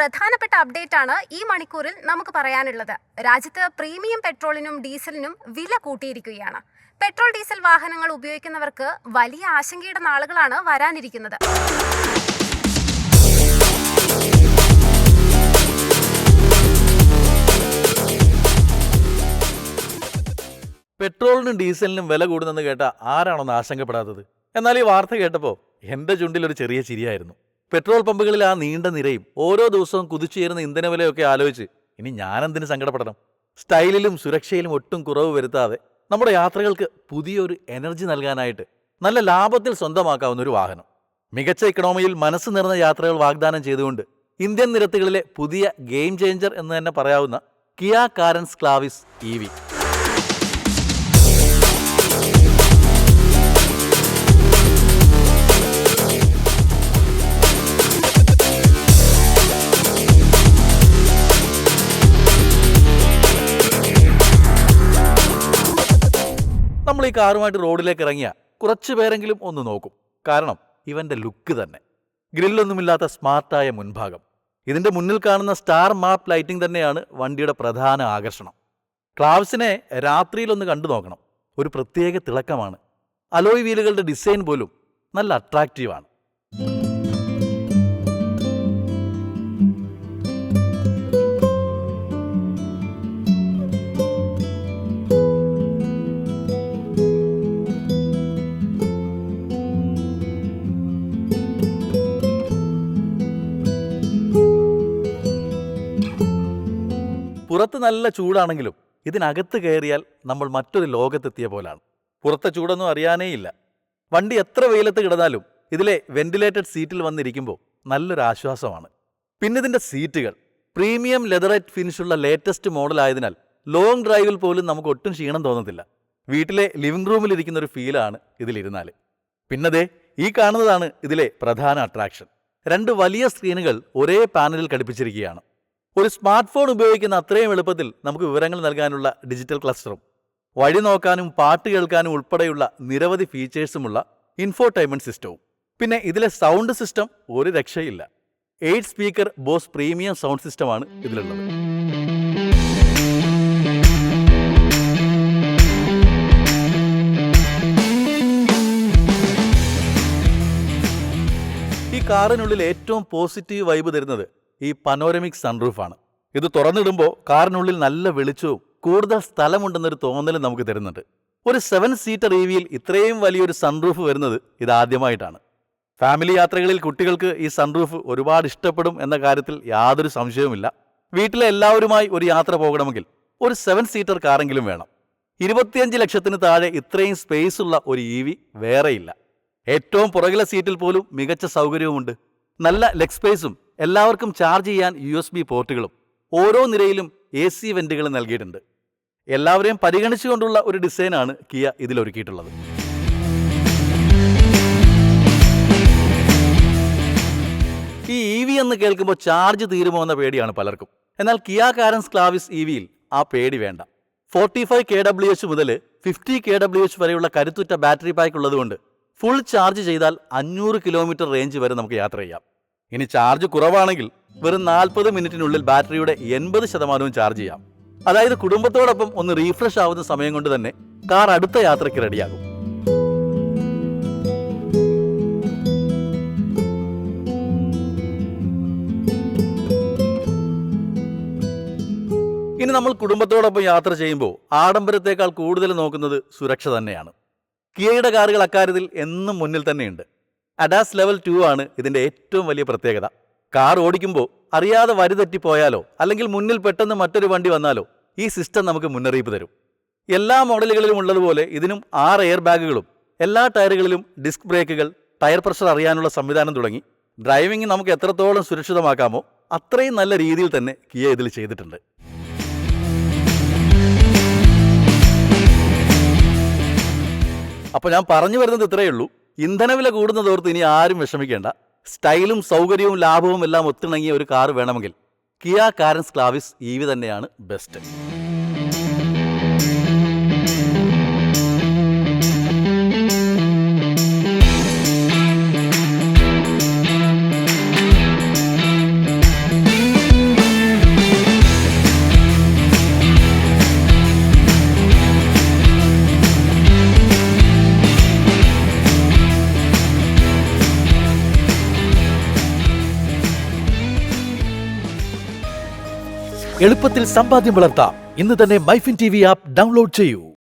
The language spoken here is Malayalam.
പ്രധാനപ്പെട്ട അപ്ഡേറ്റ് ആണ് ഈ മണിക്കൂറിൽ നമുക്ക് പറയാനുള്ളത്. രാജ്യത്ത് പ്രീമിയം പെട്രോളിനും ഡീസലിനും വില കൂട്ടിയിരിക്കുകയാണ്. പെട്രോൾ ഡീസൽ വാഹനങ്ങൾ ഉപയോഗിക്കുന്നവർക്ക് വലിയ ആശങ്കയുടെ നാളുകളാണ് വരാനിരിക്കുന്നത്. പെട്രോളിനും ഡീസലിനും വില കൂടുന്നെന്ന് കേട്ട ആരാണൊന്ന് ആശങ്കപ്പെടാത്തത്? എന്നാൽ ഈ വാർത്ത കേട്ടപ്പോൾ എൻ്റെ ചുണ്ടിൽ ഒരു ചെറിയ ചിരിയായിരുന്നു. പെട്രോൾ പമ്പുകളിൽ ആ നീണ്ട നിരയും ഓരോ ദിവസവും കുതിച്ചുയരുന്ന ഇന്ധനവിലയൊക്കെ ആലോചിച്ച് ഇനി ഞാനെന്തിന് സങ്കടപ്പെടണം? സ്റ്റൈലിലും സുരക്ഷയിലും ഒട്ടും കുറവ് വരുത്താതെ നമ്മുടെ യാത്രകൾക്ക് പുതിയൊരു എനർജി നൽകാനായിട്ട് നല്ല ലാഭത്തിൽ സ്വന്തമാക്കാവുന്ന ഒരു വാഹനം, മികച്ച ഇക്കണോമിയിൽ മനസ്സ് നിറഞ്ഞ യാത്രകൾ വാഗ്ദാനം ചെയ്തുകൊണ്ട് ഇന്ത്യൻ നിരത്തുകളിലെ പുതിയ ഗെയിം ചേഞ്ചർ എന്ന് തന്നെ പറയാവുന്ന കിയ കാരൻസ് ക്ലാവിസ് EV. നമ്മൾ ഈ കാറുമായിട്ട് റോഡിലേക്ക് ഇറങ്ങിയ കുറച്ചു പേരെങ്കിലും ഒന്ന് നോക്കും. കാരണം ഇവന്റെ ലുക്ക് തന്നെ. ഗ്രില്ലൊന്നുമില്ലാത്ത സ്മാർട്ടായ മുൻഭാഗം, ഇതിന്റെ മുന്നിൽ കാണുന്ന സ്റ്റാർ മാപ്പ് ലൈറ്റിംഗ് തന്നെയാണ് വണ്ടിയുടെ പ്രധാന ആകർഷണം. ക്ലാവ്സിനെ രാത്രിയിലൊന്ന് കണ്ടു നോക്കണം. ഒരു പ്രത്യേക തിളക്കമാണ്. അലോയ് വീലുകളുടെ ഡിസൈൻ പോലും നല്ല അട്രാക്റ്റീവാണ്. പുറത്ത് നല്ല ചൂടാണെങ്കിലും ഇതിനകത്ത് കയറിയാൽ നമ്മൾ മറ്റൊരു ലോകത്തെത്തിയ പോലാണ്. പുറത്തെ ചൂടൊന്നും അറിയാനേയില്ല. വണ്ടി എത്ര വെയിലത്ത് കിടന്നാലും ഇതിലെ വെന്റിലേറ്റഡ് സീറ്റിൽ വന്നിരിക്കുമ്പോൾ നല്ലൊരു ആശ്വാസമാണ്. പിന്നെ ഇതിൻ്റെ സീറ്റുകൾ പ്രീമിയം ലെതറൈറ്റ് ഫിനിഷുള്ള ലേറ്റസ്റ്റ് മോഡലായതിനാൽ ലോങ് ഡ്രൈവിൽ പോലും നമുക്ക് ഒട്ടും ക്ഷീണം തോന്നത്തില്ല. വീട്ടിലെ ലിവിംഗ് റൂമിലിരിക്കുന്ന ഒരു ഫീലാണ് ഇതിലിരുന്നാൽ. പിന്നതേ ഈ കാണുന്നതാണ് ഇതിലെ പ്രധാന അട്രാക്ഷൻ. 2 വലിയ സ്ക്രീനുകൾ ഒരേ പാനലിൽ ഘടിപ്പിച്ചിരിക്കുകയാണ്. ഒരു സ്മാർട്ട് ഫോൺ ഉപയോഗിക്കുന്ന അത്രയും എളുപ്പത്തിൽ നമുക്ക് വിവരങ്ങൾ നൽകാനുള്ള ഡിജിറ്റൽ ക്ലസ്റ്ററും വഴി നോക്കാനും പാട്ട് കേൾക്കാനും ഉൾപ്പെടെയുള്ള നിരവധി ഫീച്ചേഴ്സുമുള്ള ഇൻഫോടൈൻമെന്റ് സിസ്റ്റവും. പിന്നെ ഇതിലെ സൗണ്ട് സിസ്റ്റം ഒരു രക്ഷയില്ല. 8 സ്പീക്കർ ബോസ് പ്രീമിയം സൗണ്ട് സിസ്റ്റമാണ് ഇതിലുള്ളത്. ഈ കാറിനുള്ളിൽ ഏറ്റവും പോസിറ്റീവ് വൈബ് തരുന്നത് ഈ പനോരമിക് സൺറൂഫാണ്. ഇത് തുറന്നിടുമ്പോൾ കാറിനുള്ളിൽ നല്ല വെളിച്ചവും കൂടുതൽ സ്ഥലമുണ്ടെന്നൊരു തോന്നലും നമുക്ക് തരുന്നുണ്ട്. ഒരു 7 സീറ്റർ EVയിൽ ഇത്രയും വലിയൊരു സൺറൂഫ് വരുന്നത് ഇതാദ്യമായിട്ടാണ്. ഫാമിലി യാത്രകളിൽ കുട്ടികൾക്ക് ഈ സൺറൂഫ് ഒരുപാട് ഇഷ്ടപ്പെടും എന്ന കാര്യത്തിൽ യാതൊരു സംശയവുമില്ല. വീട്ടിലെ എല്ലാവരുമായി ഒരു യാത്ര പോകണമെങ്കിൽ ഒരു 7 സീറ്റർ കാറെങ്കിലും വേണം. 25 ലക്ഷത്തിന് താഴെ ഇത്രയും സ്പേസ് ഉള്ള ഒരു EV വേറെയില്ല. ഏറ്റവും പുറകിലെ സീറ്റിൽ പോലും മികച്ച സൗകര്യവുമുണ്ട്. നല്ല ലെഗ് സ്പേസും എല്ലാവർക്കും ചാർജ് ചെയ്യാൻ USB പോർട്ടുകളും ഓരോ നിരയിലും AC വെന്റുകൾ നൽകിയിട്ടുണ്ട്. എല്ലാവരെയും പരിഗണിച്ചുകൊണ്ടുള്ള ഒരു ഡിസൈനാണ് കിയ ഇതിലൊരുക്കിയിട്ടുള്ളത്. ഈ EV എന്ന് കേൾക്കുമ്പോൾ ചാർജ് തീരുമോ എന്ന പേടിയാണ് പലർക്കും. എന്നാൽ കിയ കാരൻസ് ക്ലാവിസ് EVയിൽ ആ പേടി വേണ്ട. 45 kWh മുതൽ 50 kWh വരെയുള്ള കരുത്തുറ്റ ബാറ്ററി പാക്ക് ഉള്ളതുകൊണ്ട് ഫുൾ ചാർജ് ചെയ്താൽ 500 കിലോമീറ്റർ റേഞ്ച് വരെ നമുക്ക് യാത്ര ചെയ്യാം. ഇനി ചാർജ് കുറവാണെങ്കിൽ വെറും 40 മിനിറ്റിനുള്ളിൽ ബാറ്ററിയുടെ 80% ചാർജ് ചെയ്യാം. അതായത് കുടുംബത്തോടൊപ്പം ഒന്ന് റീഫ്രഷ് ആവുന്ന സമയം കൊണ്ട് തന്നെ കാർ അടുത്ത യാത്രയ്ക്ക് റെഡിയാകും. ഇനി നമ്മൾ കുടുംബത്തോടൊപ്പം യാത്ര ചെയ്യുമ്പോൾ ആഡംബരത്തേക്കാൾ കൂടുതൽ നോക്കുന്നത് സുരക്ഷ തന്നെയാണ്. കിയയുടെ കാറുകൾ അക്കാര്യത്തിൽ എന്നും മുന്നിൽ തന്നെയുണ്ട്. അഡാസ് ലെവൽ 2 ആണ് ഇതിൻ്റെ ഏറ്റവും വലിയ പ്രത്യേകത. കാർ ഓടിക്കുമ്പോൾ അറിയാതെ വഴിതെറ്റിപ്പോയാലോ അല്ലെങ്കിൽ മുന്നിൽ പെട്ടെന്ന് മറ്റൊരു വണ്ടി വന്നാലോ ഈ സിസ്റ്റം നമുക്ക് മുന്നറിയിപ്പ് തരും. എല്ലാ മോഡലുകളിലും ഉള്ളതുപോലെ ഇതിനും 6 എയർ ബാഗുകളും എല്ലാ ടയറുകളിലും ഡിസ്ക് ബ്രേക്കുകൾ, ടയർ പ്രഷർ അറിയാനുള്ള സംവിധാനം തുടങ്ങി ഡ്രൈവിംഗ് നമുക്ക് എത്രത്തോളം സുരക്ഷിതമാക്കാമോ അത്രയും നല്ല രീതിയിൽ തന്നെ കിയ ഇതിൽ ചെയ്തിട്ടുണ്ട്. അപ്പോൾ ഞാൻ പറഞ്ഞു വരുന്നത് ഇത്രയേ ഉള്ളൂ. ഇന്ധനവില കൂടുന്നതോർത്ത് ഇനി ആരും വിഷമിക്കേണ്ട. സ്റ്റൈലും സൗകര്യവും ലാഭവും എല്ലാം ഒത്തിണങ്ങിയ ഒരു കാർ വേണമെങ്കിൽ കിയ കാരൻസ് ക്ലാവിസ് EV തന്നെയാണ് ബെസ്റ്റ്. എളുപ്പത്തിൽ സമ്പാദ്യം വളർത്താം. ഇന്ന് തന്നെ മൈഫിൻ TV ആപ്പ് ഡൗൺലോഡ് ചെയ്യൂ.